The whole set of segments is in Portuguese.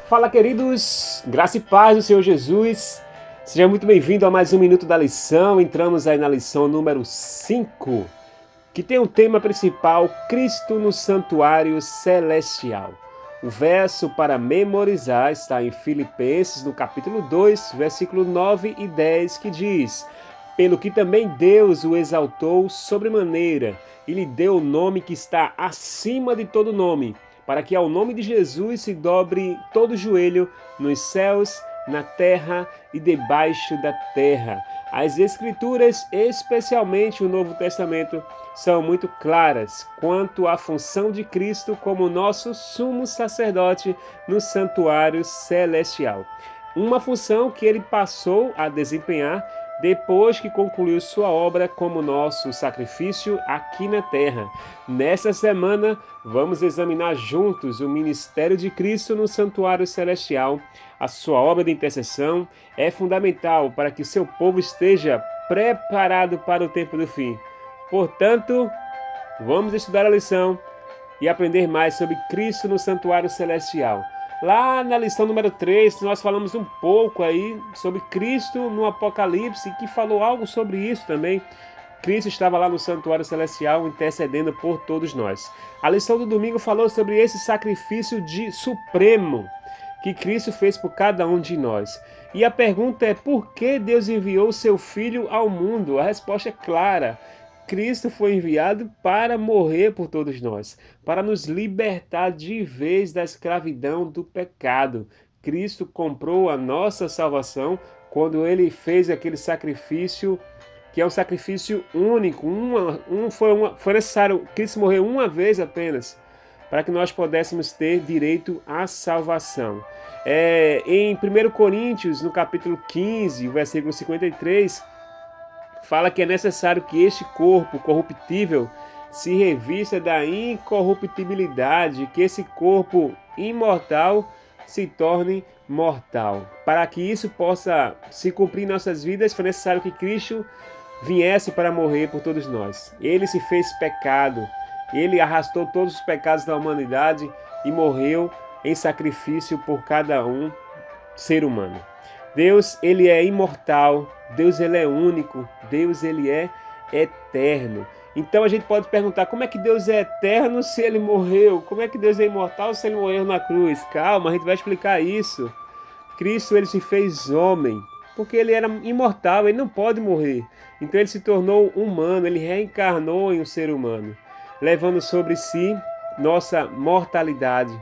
Fala, queridos, graça e paz do Senhor Jesus. Seja muito bem-vindo a mais um Minuto da Lição. Entramos aí na lição número 5, que tem o tema principal, Cristo no Santuário Celestial. O verso para memorizar está em Filipenses, no capítulo 2, versículo 9 e 10, que diz: Pelo que também Deus o exaltou sobremaneira, e lhe deu o nome que está acima de todo nome, para que ao nome de Jesus se dobre todo o joelho nos céus, na terra e debaixo da terra. As Escrituras, especialmente o Novo Testamento, são muito claras quanto à função de Cristo como nosso sumo sacerdote no santuário celestial. Uma função que ele passou a desempenhar depois que concluiu sua obra como nosso sacrifício aqui na terra. Nesta semana, vamos examinar juntos o ministério de Cristo no santuário celestial. A sua obra de intercessão é fundamental para que seu povo esteja preparado para o tempo do fim. Portanto, vamos estudar a lição e aprender mais sobre Cristo no santuário celestial. Lá na lição número 3, nós falamos um pouco aí sobre Cristo no Apocalipse, que falou algo sobre isso também. Cristo estava lá no santuário celestial intercedendo por todos nós. A lição do domingo falou sobre esse sacrifício supremo que Cristo fez por cada um de nós. E a pergunta é: por que Deus enviou seu Filho ao mundo? A resposta é clara. Cristo foi enviado para morrer por todos nós, para nos libertar de vez da escravidão do pecado. Cristo comprou a nossa salvação quando ele fez aquele sacrifício, que é um sacrifício único. Foi necessário Cristo morrer uma vez apenas, para que nós pudéssemos ter direito à salvação. Em 1 Coríntios, no capítulo 15, versículo 53, fala que é necessário que este corpo corruptível se revista da incorruptibilidade, que esse corpo imortal se torne mortal. Para que isso possa se cumprir em nossas vidas, foi necessário que Cristo viesse para morrer por todos nós. Ele se fez pecado, ele arrastou todos os pecados da humanidade e morreu em sacrifício por cada um ser humano. Deus, ele é imortal, Deus, ele é único, Deus, ele é eterno. Então a gente pode perguntar: como é que Deus é eterno se ele morreu? Como é que Deus é imortal se ele morreu na cruz? Calma, a gente vai explicar isso. Cristo, ele se fez homem, porque ele era imortal, ele não pode morrer. Então ele se tornou humano, ele reencarnou em um ser humano, levando sobre si nossa mortalidade,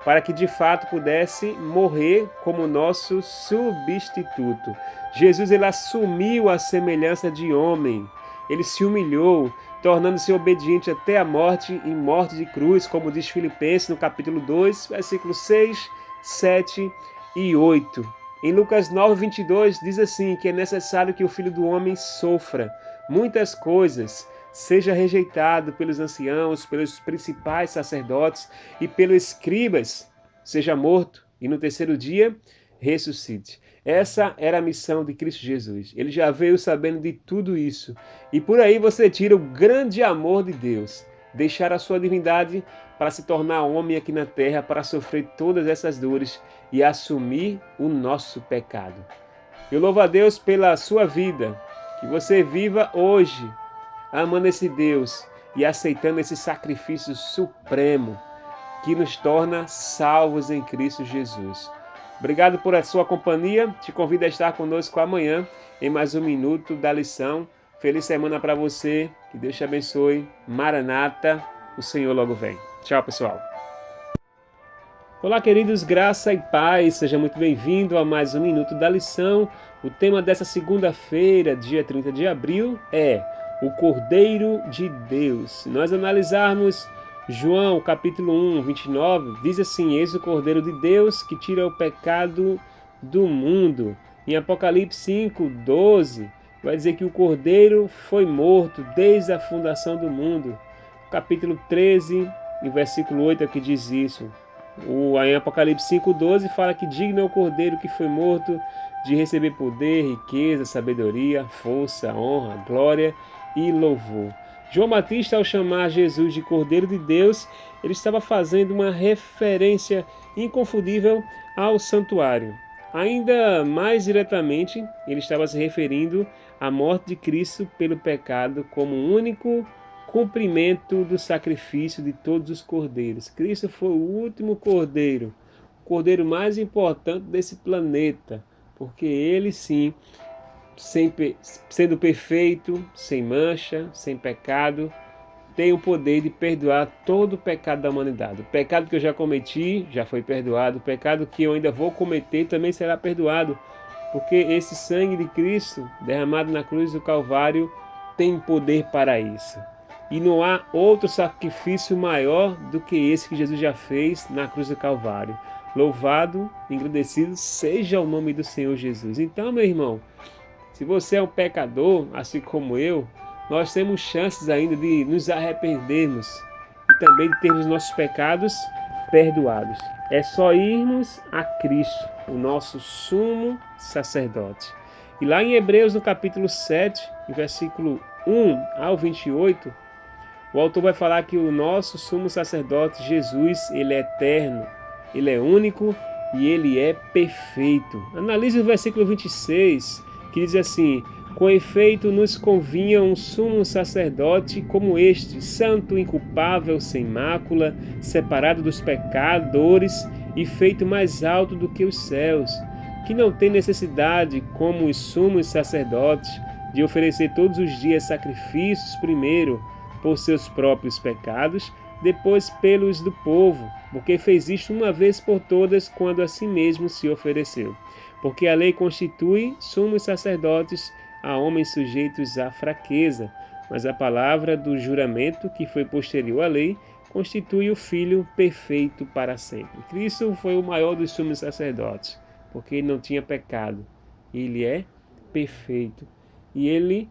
para que de fato pudesse morrer como nosso substituto. Jesus, ele assumiu a semelhança de homem, ele se humilhou, tornando-se obediente até a morte, em morte de cruz, como diz Filipenses no capítulo 2, versículos 6, 7 e 8. Em Lucas 9, 22, diz assim, que é necessário que o Filho do Homem sofra muitas coisas, seja rejeitado pelos anciãos, pelos principais sacerdotes e pelos escribas, seja morto e no terceiro dia ressuscite. Essa era a missão de Cristo Jesus. Ele já veio sabendo de tudo isso. E por aí você tira o grande amor de Deus, deixar a sua divindade para se tornar homem aqui na terra, para sofrer todas essas dores e assumir o nosso pecado. Eu louvo a Deus pela sua vida, que você viva hoje amando esse Deus e aceitando esse sacrifício supremo que nos torna salvos em Cristo Jesus. Obrigado por a sua companhia. Te convido a estar conosco amanhã em mais um Minuto da Lição. Feliz semana para você. Que Deus te abençoe. Maranata, o Senhor logo vem. Tchau, pessoal. Olá, queridos, graça e paz. Seja muito bem-vindo a mais um Minuto da Lição. O tema dessa segunda-feira, dia 30 de abril, é o Cordeiro de Deus. Se nós analisarmos João, capítulo 1, 29, diz assim: Eis o Cordeiro de Deus que tira o pecado do mundo. Em Apocalipse 5, 12, vai dizer que o Cordeiro foi morto desde a fundação do mundo. Capítulo 13, e versículo 8 é que diz isso. Em Apocalipse 5,12 fala que digno é o Cordeiro que foi morto de receber poder, riqueza, sabedoria, força, honra, glória e louvor. João Batista, ao chamar Jesus de Cordeiro de Deus, ele estava fazendo uma referência inconfundível ao santuário. Ainda mais diretamente, ele estava se referindo à morte de Cristo pelo pecado como único cumprimento do sacrifício de todos os cordeiros. Cristo foi o último cordeiro, o cordeiro mais importante desse planeta, porque ele sim, sendo perfeito, sem mancha, sem pecado, tem o poder de perdoar todo o pecado da humanidade. O pecado que eu já cometi já foi perdoado. O pecado que eu ainda vou cometer também será perdoado. Porque esse sangue de Cristo derramado na cruz do Calvário tem poder para isso. E não há outro sacrifício maior do que esse que Jesus já fez na cruz do Calvário. Louvado, engrandecido seja o nome do Senhor Jesus. Então, meu irmão, se você é um pecador, assim como eu, nós temos chances ainda de nos arrependermos e também de termos nossos pecados perdoados. É só irmos a Cristo, o nosso sumo sacerdote. E lá em Hebreus, no capítulo 7, versículo 1 ao 28, o autor vai falar que o nosso sumo sacerdote, Jesus, ele é eterno, ele é único e ele é perfeito. Analise o versículo 26, que diz assim: com efeito nos convinha um sumo sacerdote como este, santo, inculpável, sem mácula, separado dos pecadores e feito mais alto do que os céus, que não tem necessidade, como os sumos sacerdotes, de oferecer todos os dias sacrifícios, primeiro por seus próprios pecados, depois pelos do povo, porque fez isto uma vez por todas quando a si mesmo se ofereceu. Porque a lei constitui sumos sacerdotes a homens sujeitos à fraqueza, mas a palavra do juramento, que foi posterior à lei, constitui o Filho perfeito para sempre. Cristo foi o maior dos sumos sacerdotes, porque ele não tinha pecado. Ele é perfeito. E ele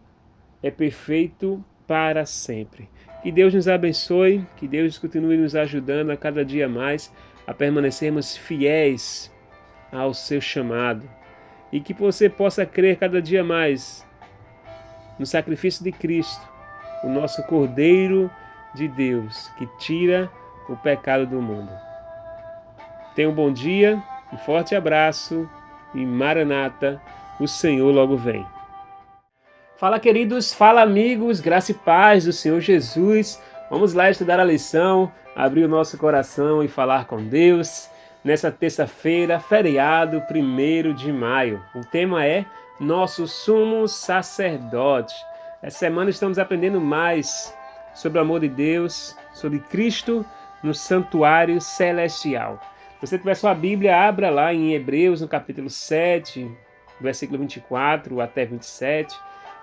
é perfeito para sempre. Que Deus nos abençoe, que Deus continue nos ajudando a cada dia mais a permanecermos fiéis ao seu chamado e que você possa crer cada dia mais no sacrifício de Cristo, o nosso Cordeiro de Deus, que tira o pecado do mundo. Tenha um bom dia, um forte abraço e Maranata, o Senhor logo vem. Fala, queridos, fala, amigos, graça e paz do Senhor Jesus. Vamos lá estudar a lição, abrir o nosso coração e falar com Deus. Nessa terça-feira, feriado, 1º de maio. O tema é Nosso Sumo Sacerdote. Essa semana estamos aprendendo mais sobre o amor de Deus, sobre Cristo no santuário celestial. Se você tiver sua Bíblia, abra lá em Hebreus, no capítulo 7, versículo 24 até 27.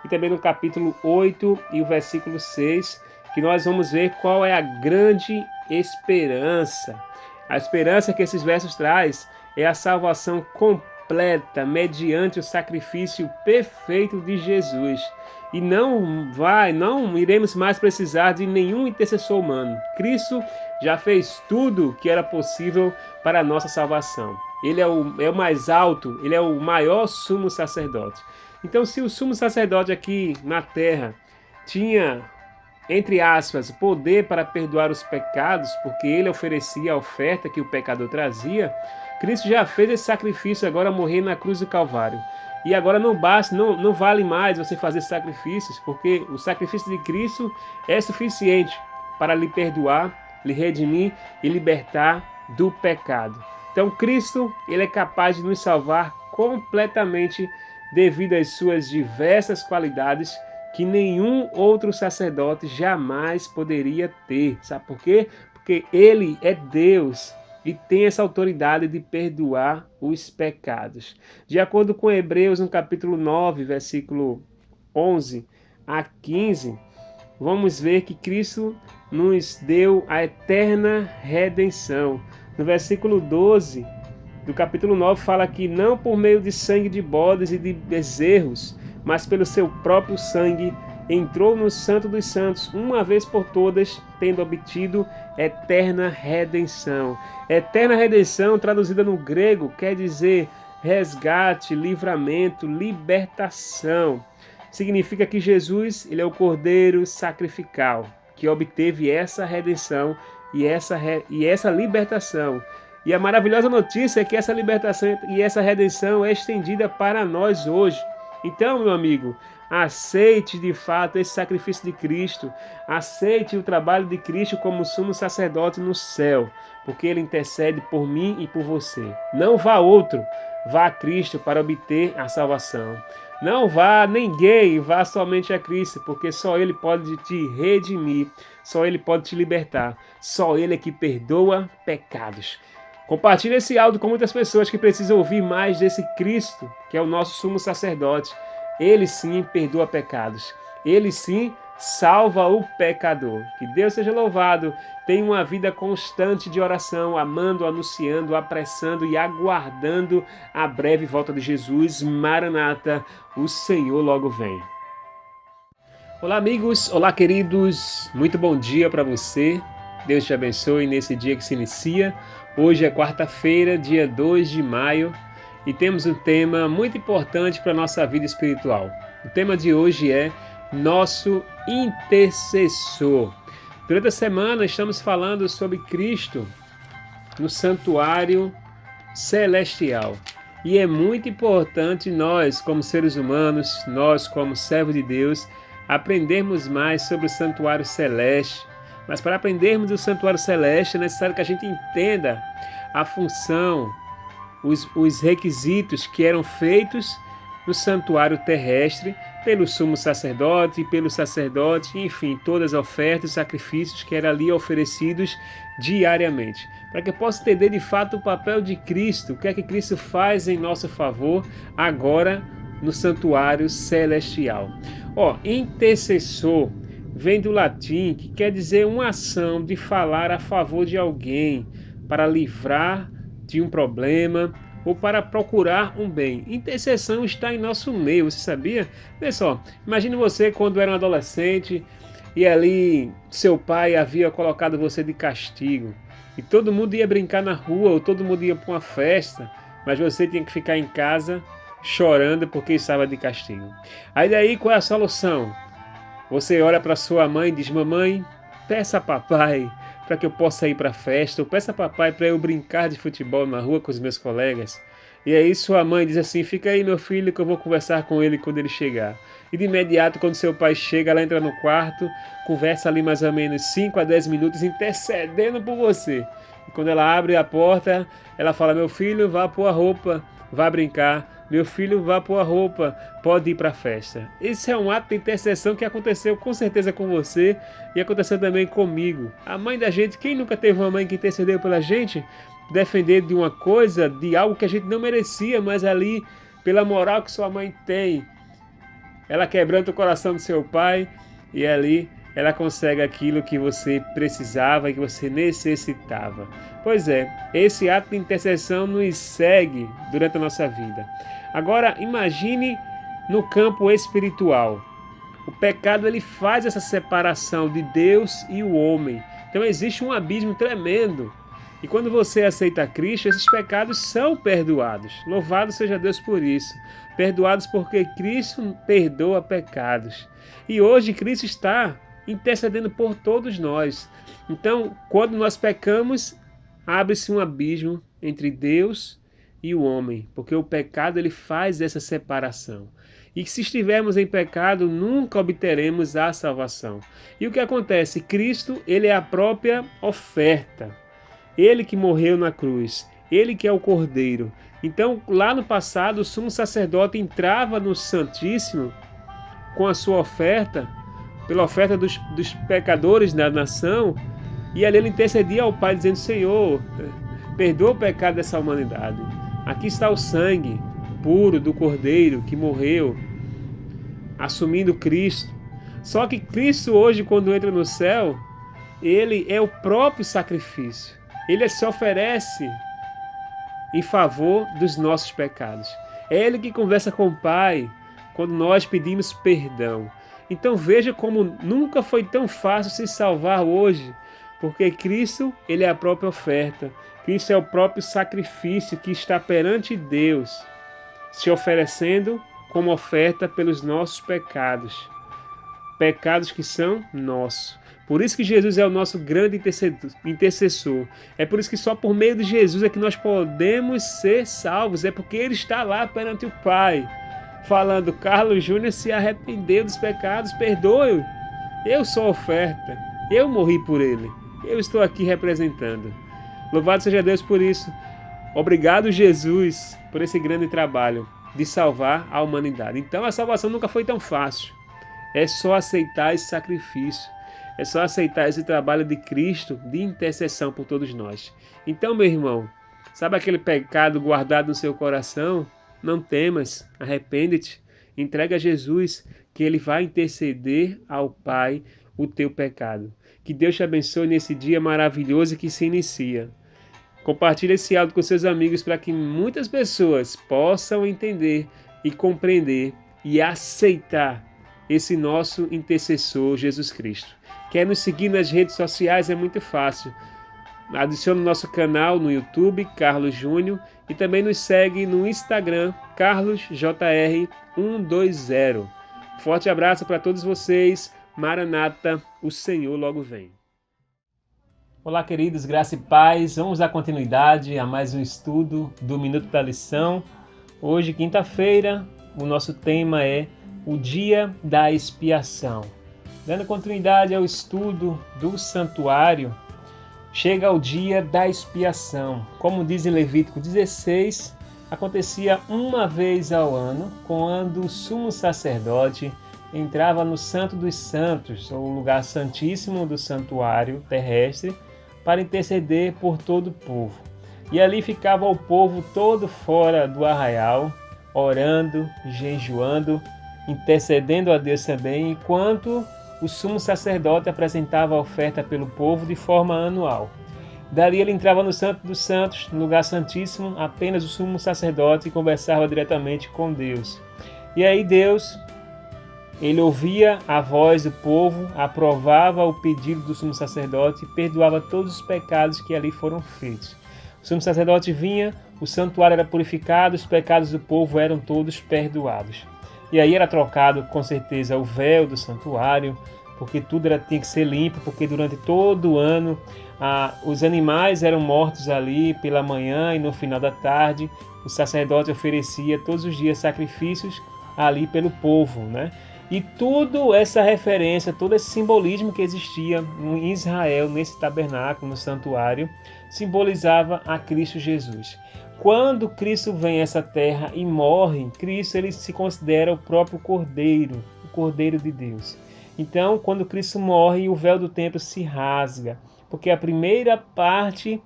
E também no capítulo 8 e o versículo 6, que nós vamos ver qual é a grande esperança. A esperança que esses versos traz é a salvação completa mediante o sacrifício perfeito de Jesus. E não iremos mais precisar de nenhum intercessor humano. Cristo já fez tudo que era possível para a nossa salvação. Ele é o mais alto, ele é o maior sumo sacerdote. Então, se o sumo sacerdote aqui na terra tinha, entre aspas, poder para perdoar os pecados, porque ele oferecia a oferta que o pecador trazia, Cristo já fez esse sacrifício agora morrer na cruz do Calvário. E agora não basta, não vale mais você fazer sacrifícios, porque o sacrifício de Cristo é suficiente para lhe perdoar, lhe redimir e libertar do pecado. Então, Cristo, ele é capaz de nos salvar completamente devido às suas diversas qualidades que nenhum outro sacerdote jamais poderia ter. Sabe por quê? Porque ele é Deus e tem essa autoridade de perdoar os pecados. De acordo com Hebreus, no capítulo 9, versículo 11 a 15, vamos ver que Cristo nos deu a eterna redenção. No versículo 12 do capítulo 9 fala que não por meio de sangue de bodes e de bezerros, mas pelo seu próprio sangue entrou no Santo dos Santos, uma vez por todas, tendo obtido eterna redenção. Eterna redenção, traduzida no grego, quer dizer resgate, livramento, libertação. Significa que Jesus, ele é o Cordeiro sacrificial, que obteve essa redenção e essa libertação. E a maravilhosa notícia é que essa libertação e essa redenção é estendida para nós hoje. Então, meu amigo, aceite de fato esse sacrifício de Cristo, aceite o trabalho de Cristo como sumo sacerdote no céu, porque ele intercede por mim e por você. Não vá a outro, vá a Cristo para obter a salvação. Não vá a ninguém, vá somente a Cristo, porque só Ele pode te redimir, só Ele pode te libertar, só Ele é que perdoa pecados. Compartilhe esse áudio com muitas pessoas que precisam ouvir mais desse Cristo, que é o nosso sumo sacerdote. Ele sim perdoa pecados. Ele sim salva o pecador. Que Deus seja louvado. Tenha uma vida constante de oração, amando, anunciando, apressando e aguardando a breve volta de Jesus. Maranata, o Senhor logo vem. Olá, amigos. Olá, queridos. Muito bom dia para você. Deus te abençoe nesse dia que se inicia. Hoje é quarta-feira, dia 2 de maio, e temos um tema muito importante para a nossa vida espiritual. O tema de hoje é nosso intercessor. Durante a semana estamos falando sobre Cristo no santuário celestial. E é muito importante nós, como seres humanos, nós como servos de Deus, aprendermos mais sobre o santuário celeste. Mas para aprendermos o santuário celeste é necessário que a gente entenda a função, os requisitos que eram feitos no santuário terrestre pelo sumo sacerdote, pelo sacerdote, enfim, todas as ofertas e sacrifícios que eram ali oferecidos diariamente. Para que eu possa entender de fato o papel de Cristo, o que é que Cristo faz em nosso favor agora no santuário celestial. Intercessor vem do latim, que quer dizer uma ação de falar a favor de alguém, para livrar de um problema ou para procurar um bem. Intercessão está em nosso meio, você sabia? Pessoal, imagine você quando era um adolescente e ali seu pai havia colocado você de castigo e todo mundo ia brincar na rua ou todo mundo ia para uma festa, mas você tinha que ficar em casa chorando porque estava de castigo. Aí daí qual é a solução? Você olha para sua mãe e diz: mamãe, peça a papai para que eu possa ir para a festa, ou peça a papai para eu brincar de futebol na rua com os meus colegas. E aí sua mãe diz assim: fica aí meu filho que eu vou conversar com ele quando ele chegar. E de imediato quando seu pai chega, ela entra no quarto, conversa ali mais ou menos 5 a 10 minutos intercedendo por você. E quando ela abre a porta, ela fala: meu filho, vá pôr a roupa, vá brincar. Meu filho, vá pôr a roupa, pode ir para a festa. Esse é um ato de intercessão que aconteceu com certeza com você e aconteceu também comigo. A mãe da gente, quem nunca teve uma mãe que intercedeu pela gente? Defender de uma coisa, de algo que a gente não merecia, mas ali, pela moral que sua mãe tem, ela quebranta o coração do seu pai e ali ela consegue aquilo que você precisava e que você necessitava. Pois é, esse ato de intercessão nos segue durante a nossa vida. Agora, imagine no campo espiritual. O pecado ele faz essa separação de Deus e o homem. Então existe um abismo tremendo. E quando você aceita Cristo, esses pecados são perdoados. Louvado seja Deus por isso. Perdoados porque Cristo perdoa pecados. E hoje Cristo está intercedendo por todos nós. Então, quando nós pecamos, abre-se um abismo entre Deus e o homem, porque o pecado ele faz essa separação. E se estivermos em pecado, nunca obteremos a salvação. E o que acontece? Cristo, ele é a própria oferta. Ele que morreu na cruz, ele que é o Cordeiro. Então, lá no passado, o sumo sacerdote entrava no Santíssimo com a sua oferta, pela oferta dos pecadores da nação, e ali ele intercedia ao Pai, dizendo: Senhor, perdoa o pecado dessa humanidade. Aqui está o sangue puro do Cordeiro que morreu, assumindo Cristo. Só que Cristo hoje, quando entra no céu, ele é o próprio sacrifício. Ele se oferece em favor dos nossos pecados. É Ele que conversa com o Pai quando nós pedimos perdão. Então veja como nunca foi tão fácil se salvar hoje, porque Cristo, ele é a própria oferta. Cristo é o próprio sacrifício que está perante Deus, se oferecendo como oferta pelos nossos pecados. Pecados que são nossos. Por isso que Jesus é o nosso grande intercessor. É por isso que só por meio de Jesus é que nós podemos ser salvos. É porque Ele está lá perante o Pai, falando: Carlos Júnior se arrependeu dos pecados, perdoe-o. Eu sou a oferta. Eu morri por Ele. Eu estou aqui representando. Louvado seja Deus por isso. Obrigado, Jesus, por esse grande trabalho de salvar a humanidade. Então a salvação nunca foi tão fácil. É só aceitar esse sacrifício. É só aceitar esse trabalho de Cristo de intercessão por todos nós. Então, meu irmão, sabe aquele pecado guardado no seu coração? Não temas, arrepende-te, entrega a Jesus, que Ele vai interceder ao Pai o teu pecado. Que Deus te abençoe nesse dia maravilhoso que se inicia. Compartilhe esse áudio com seus amigos para que muitas pessoas possam entender e compreender e aceitar esse nosso intercessor, Jesus Cristo. Quer nos seguir nas redes sociais? É muito fácil. Adicione o nosso canal no YouTube, Carlos Júnior, e também nos segue no Instagram, carlosjr120. Forte abraço para todos vocês. Maranata, o Senhor logo vem. Olá, queridos, graça e paz. Vamos dar continuidade a mais um estudo do Minuto da Lição. Hoje, quinta-feira, o nosso tema é o Dia da Expiação. Dando continuidade ao estudo do santuário, chega o dia da expiação. Como diz em Levítico 16, acontecia uma vez ao ano, quando o sumo sacerdote entrava no Santo dos Santos, ou lugar santíssimo do santuário terrestre, para interceder por todo o povo. E ali ficava o povo todo fora do arraial, orando, jejuando, intercedendo a Deus também, enquanto o sumo sacerdote apresentava a oferta pelo povo de forma anual. Dali ele entrava no Santo dos Santos, no lugar santíssimo, apenas o sumo sacerdote, e conversava diretamente com Deus. E aí Deus, ele ouvia a voz do povo, aprovava o pedido do sumo sacerdote e perdoava todos os pecados que ali foram feitos. O sumo sacerdote vinha, o santuário era purificado, os pecados do povo eram todos perdoados. E aí era trocado, com certeza, o véu do santuário, porque tudo tinha que ser limpo, porque durante todo o ano os animais eram mortos ali pela manhã e no final da tarde. O sacerdote oferecia todos os dias sacrifícios ali pelo povo, né? E tudo essa referência, todo esse simbolismo que existia em Israel, nesse tabernáculo, no santuário, simbolizava a Cristo Jesus. Quando Cristo vem a essa terra e morre, Cristo ele se considera o próprio Cordeiro, o Cordeiro de Deus. Então, quando Cristo morre, o véu do templo se rasga, porque a primeira parte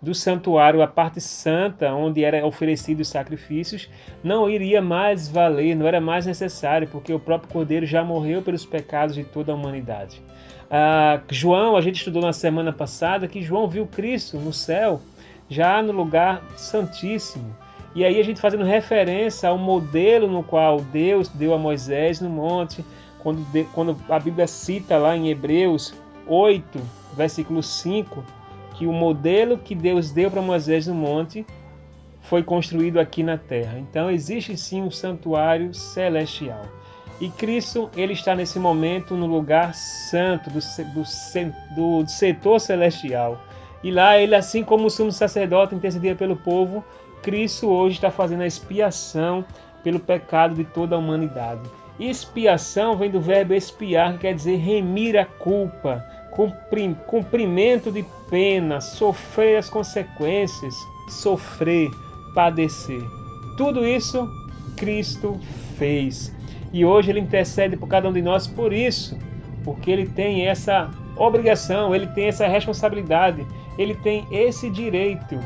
do santuário, a parte santa, onde eram oferecidos os sacrifícios, não iria mais valer, não era mais necessário, porque o próprio Cordeiro já morreu pelos pecados de toda a humanidade. João, a gente estudou na semana passada que João viu Cristo no céu, já no lugar santíssimo. E aí a gente fazendo referência ao modelo no qual Deus deu a Moisés no monte, quando a Bíblia cita lá em Hebreus 8, versículo 5, que o modelo que Deus deu para Moisés no monte foi construído aqui na terra. Então existe sim um santuário celestial. E Cristo, ele está nesse momento no lugar santo, do setor celestial. E lá ele, assim como o sumo sacerdote intercedia pelo povo, Cristo hoje está fazendo a expiação pelo pecado de toda a humanidade. E expiação vem do verbo expiar, que quer dizer remir a culpa, cumprimento de pena, sofrer as consequências, sofrer, padecer. Tudo isso Cristo fez. E hoje ele intercede por cada um de nós por isso, porque ele tem essa obrigação, ele tem essa responsabilidade, ele tem esse direito.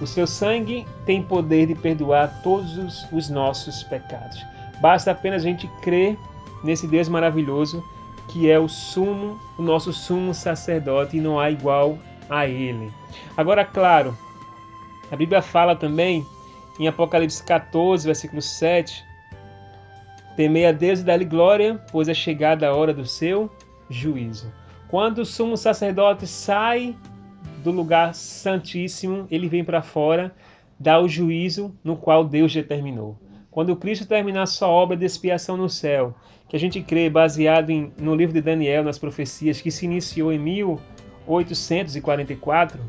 O seu sangue tem poder de perdoar todos os nossos pecados. Basta apenas a gente crer nesse Deus maravilhoso que é o nosso sumo sacerdote, e não há igual a ele. Agora, claro, a Bíblia fala também em Apocalipse 14, versículo 7, temei a Deus e dá-lhe glória, pois é chegada a hora do seu juízo. Quando o sumo sacerdote sai do lugar santíssimo, ele vem para fora, dá o juízo no qual Deus determinou. Quando Cristo terminar sua obra de expiação no céu, que a gente crê baseado no livro de Daniel, nas profecias, que se iniciou em 1844,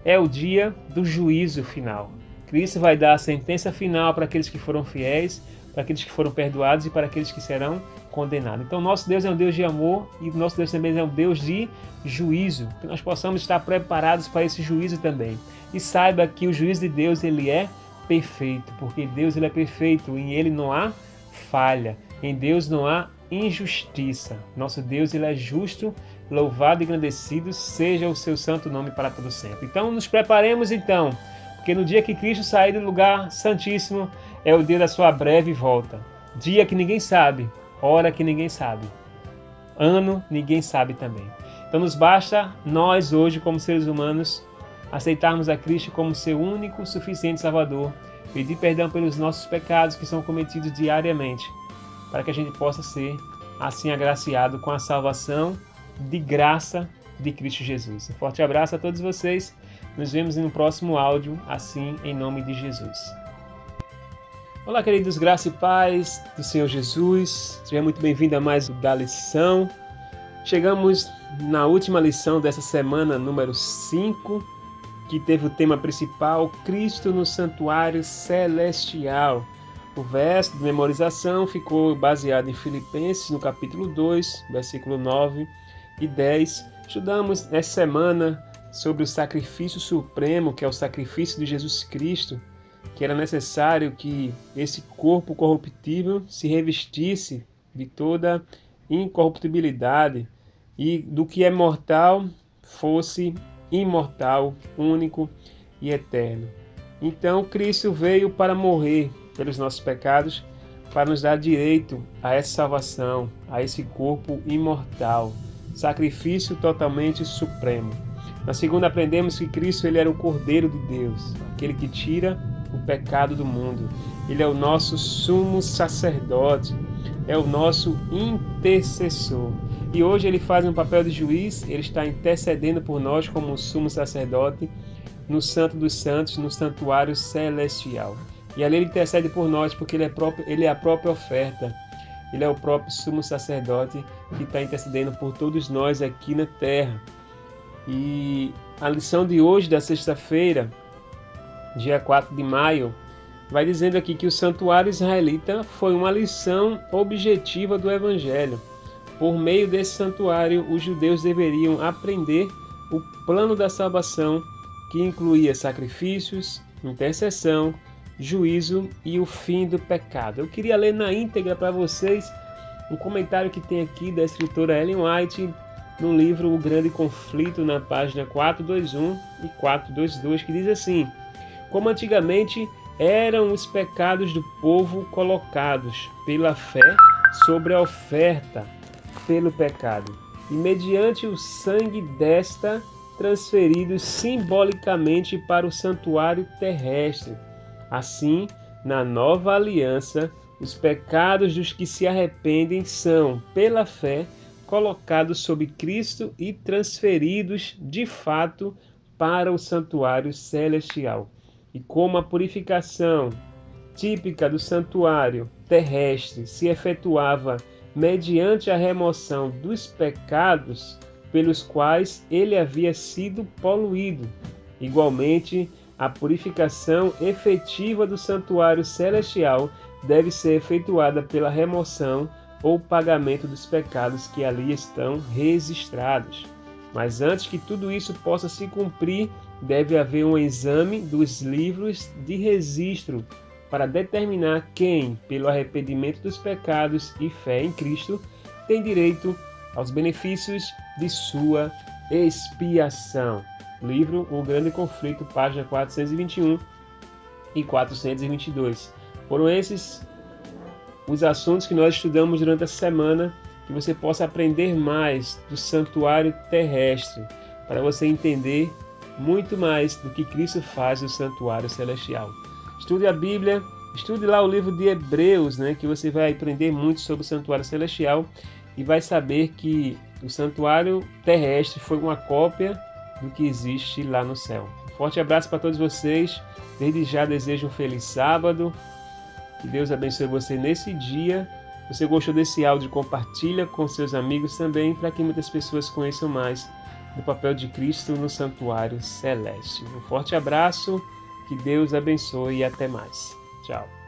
é o dia do juízo final. Cristo vai dar a sentença final para aqueles que foram fiéis, para aqueles que foram perdoados e para aqueles que serão condenados. Então, nosso Deus é um Deus de amor e nosso Deus também é um Deus de juízo, que nós possamos estar preparados para esse juízo também. E saiba que o juízo de Deus, ele é perfeito, porque Deus ele é perfeito, em ele não há falha, em Deus não há injustiça. Nosso Deus ele é justo, louvado e engrandecido seja o seu santo nome para todo sempre. Então nos preparemos porque no dia que Cristo sair do lugar santíssimo é o dia da sua breve volta. Dia que ninguém sabe, hora que ninguém sabe, ano ninguém sabe também. Então nos basta nós hoje como seres humanos aceitarmos a Cristo como seu único, suficiente Salvador, pedir perdão pelos nossos pecados que são cometidos diariamente, para que a gente possa ser assim agraciado com a salvação de graça de Cristo Jesus. Um forte abraço a todos vocês, nos vemos no próximo áudio, assim em nome de Jesus. Olá queridos, graça e paz do Senhor Jesus, seja muito bem-vindo a mais da lição. Chegamos na última lição dessa semana, número 5, que teve o tema principal, Cristo no Santuário Celestial. O verso de memorização ficou baseado em Filipenses, no capítulo 2, versículo 9 e 10. Estudamos essa semana sobre o sacrifício supremo, que é o sacrifício de Jesus Cristo, que era necessário que esse corpo corruptível se revestisse de toda incorruptibilidade e do que é mortal fosse imortal, único e eterno. Então Cristo veio para morrer pelos nossos pecados, para nos dar direito a essa salvação, a esse corpo imortal, sacrifício totalmente supremo. Na segunda aprendemos que Cristo ele era o Cordeiro de Deus, aquele que tira o pecado do mundo. Ele é o nosso sumo sacerdote, é o nosso intercessor. E hoje ele faz um papel de juiz, ele está intercedendo por nós como sumo sacerdote no Santo dos Santos, no santuário celestial. E ali ele intercede por nós porque ele é a própria oferta. Ele é o próprio sumo sacerdote que está intercedendo por todos nós aqui na terra. E a lição de hoje, da sexta-feira, dia 4 de maio, vai dizendo aqui que o santuário israelita foi uma lição objetiva do Evangelho. Por meio desse santuário, os judeus deveriam aprender o plano da salvação, que incluía sacrifícios, intercessão, juízo e o fim do pecado. Eu queria ler na íntegra para vocês um comentário que tem aqui da escritora Ellen White no livro O Grande Conflito, na página 421 e 422, que diz assim: como antigamente eram os pecados do povo colocados pela fé sobre a oferta pelo pecado, e mediante o sangue desta transferidos simbolicamente para o santuário terrestre. Assim, na nova aliança, os pecados dos que se arrependem são, pela fé, colocados sob Cristo e transferidos de fato para o santuário celestial. E como a purificação típica do santuário terrestre se efetuava mediante a remoção dos pecados pelos quais ele havia sido poluído, igualmente, a purificação efetiva do santuário celestial deve ser efetuada pela remoção ou pagamento dos pecados que ali estão registrados. Mas antes que tudo isso possa se cumprir, deve haver um exame dos livros de registro para determinar quem, pelo arrependimento dos pecados e fé em Cristo, tem direito aos benefícios de sua expiação. Livro O Grande Conflito, página 421 e 422. Foram esses os assuntos que nós estudamos durante a semana, que você possa aprender mais do santuário terrestre, para você entender muito mais do que Cristo faz no santuário celestial. Estude a Bíblia, estude lá o livro de Hebreus, que você vai aprender muito sobre o santuário celestial e vai saber que o santuário terrestre foi uma cópia do que existe lá no céu. Forte abraço para todos vocês, desde já desejo um feliz sábado Que Deus abençoe você nesse dia. Se você gostou desse áudio, compartilha com seus amigos também, para que muitas pessoas conheçam mais do papel de Cristo no santuário celeste. Um forte abraço, que Deus abençoe e até mais. Tchau.